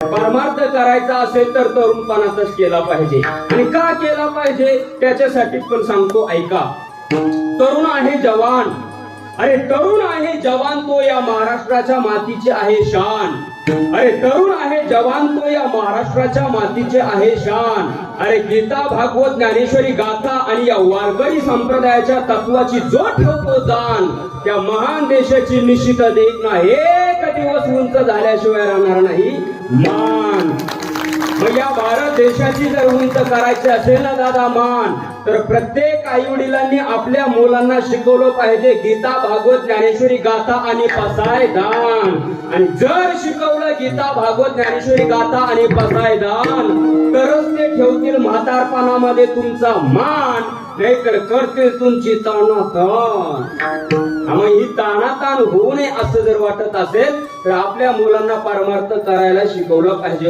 परमार्थ करायचा असेल तर तरुणपणातच केला पाहिजे. आणि का केला पाहिजे त्याच्यासाठी पण सांगतो, ऐका. तरुण आहे जवान, अरे तरुण आहे जवान, तो या महाराष्ट्राच्या मातीचे आहे शान. अरे तरुण आहे जवान, तो या महाराष्ट्राच्या मातीचे आहे शान. अरे गीता, भागवत, ज्ञानेश्वरी गाथा आणि या वारकरी संप्रदायाच्या तत्वाची जो ठेवतो जाण, त्या महान देशाची निश्चित देत ना एक दिवस उंच झाल्याशिवाय राहणार नाही मान. मग या भारत देशाची जर उंच करायची असेल ना दादा मान, तर प्रत्येक आई वडिलांनी आपल्या मुलांना शिकवलं पाहिजे गीता, भागवत, ज्ञानेश्वरी गाथा आणि पसाय दान. आणि जर शिकवलं गीता, भागवत, ज्ञानेश्वरी गाथा आणि पसाय दान, तरच ते ठेवतील म्हातारपणामध्ये तुमचा मान, नाहीतर करतील तुमची तानातान. मग ही तानातान होऊ नये असं जर वाटत असेल तर आपल्या मुलांना परमार्थ करायला शिकवलं पाहिजे.